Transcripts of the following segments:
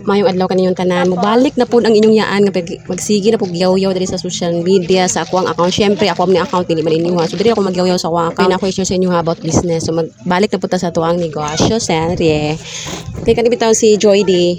Mayong adlaw kaniyong tanan. Mobalik na pud ang inyong yaan nga magsige na pud yaw-yaw diri sa social media sa ako ang account. Syempre ako ang account dili man inyo ha. So diri ako magyaw-yaw sa ako ang account. Ako i-share sa inyo ha about business. So magbalik na pud ta sa tuang negosyo, serye. Kay kanhi bitaw si Joy D.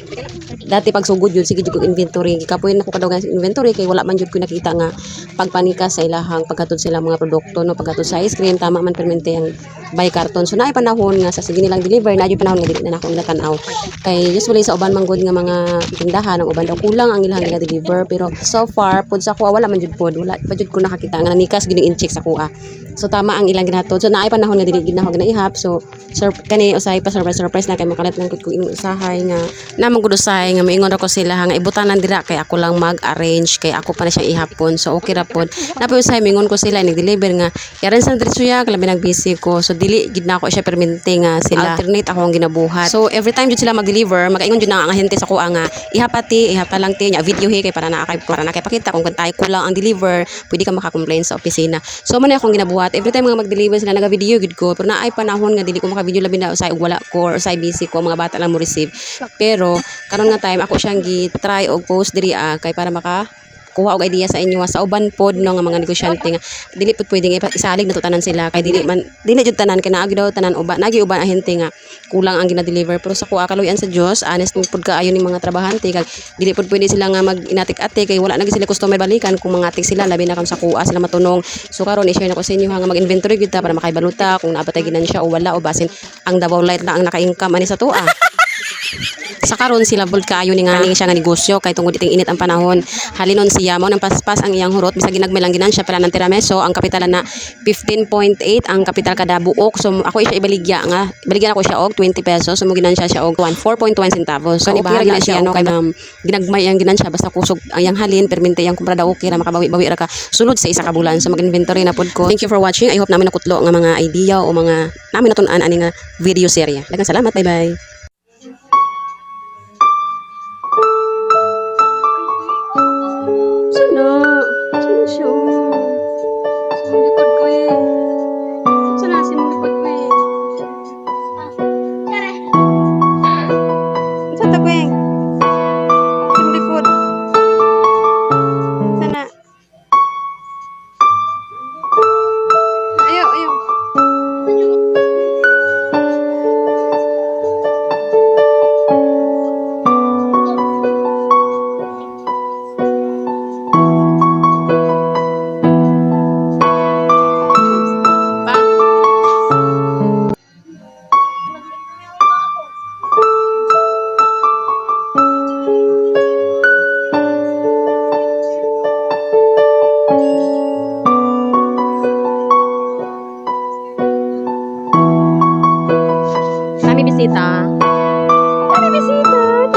Dati pag sugod yun, sige jud ko inventory. Kapoy na ko kadaw inventory kay wala man jud ko nakita nga pagpanikas sa ilahang pagkatod sila mga produkto no pagkatod sa ice cream tama man permente ang by carton. So naay panahon nga sa sige nilang deliver na panahon nga dili na ako nila tan-aw. Kay usually sa uban manggod nga mga tindahan ang uban daw kulang ang ilang deliver pero so far pud sa kuha wala man jud pod wala pa jud ko nakakita nga nikas gid in-check sa kuha. So tama ang ilang ginatod. So naay panahon nga dili gid na ako ginaihap. So kani usay pa surprise na kay makalat lang ko imong usahay nga namang gud usahay nga maingon ako sila nga ibutanan dira kay ako lang mag-arrange kay ako pa na siya ihapon. So okay ra pod. Napoy usahay mingon ko sila nag-deliver nga yaran sa diretso ya kalabi nag-busy ko. So dili gid na ako siya permente nga sila alternate ako ang ginabuhat. So every time jud sila mag-deliver magaingon jud na ang ahente sa kuha nga ihapati ihapa lang ti nya video kay para na kay pakita kung kantay ko lang ang deliver pwede ka maka-complain sa opisina. So man akong ginabuhat every time nga mag-deliver sila naga-video gid ko pero naay panahon nga dili ko maka-video labi na usay wala ko or usay busy ko mga bata lang mo receive. Pero karon nga time ako siyang gi-try og post diri kay para maka kuha og idea sa inyo sa uban pod no nga mga negosyante nga dili pud pwedeng isalig na tanan sila kay dili jud tanan kay naagi daw tanan uba nagi uban ahente nga kulang ang gina-deliver pero sa kuha kaluyan sa Dios honest pud kaayo ni mga trabahante kay dili pud pwede sila nga mag-inatik-atik kay wala na sila customer balikan kung mangatik sila labi na kam sa kuha sila matunong. So karon i-share nako sa inyo nga mag-inventory gyud ta para makaibaluta kung naapatay ginansya o wala o basin ang Davao Light na ang naka-income ani sa tuwa. Sa karon sila bud kaayo ni nga siya nga negosyo kay tungod iting init ang panahon halinon siya mao nang paspas ang iyang hurot bisag ginagmay lang ginan siya para ng tiramisu ang kapital na 15.8 ang kapital kada buok. So ako siya ibaligya ako siya og 20 pesos so mo ginan siya og 4.1 centavos. So ibaha na siya no kay ginagmay ang ginan siya basta kusog ang yang halin permente yang kumprada okay ra makabawi-bawi ra ka sulod sa isa ka bulan. So mag-inventory na pud ko. Thank you for watching. I hope namin nakutlo nga mga idea o mga namin natun-an ani nga video serye. Daghang salamat. Bye bye. Sana siya sa likod ko eh. Sana si mong likod ko eh. Sa takweng. Sa mong likod. Sana. Ayaw. Bisita. Bisita.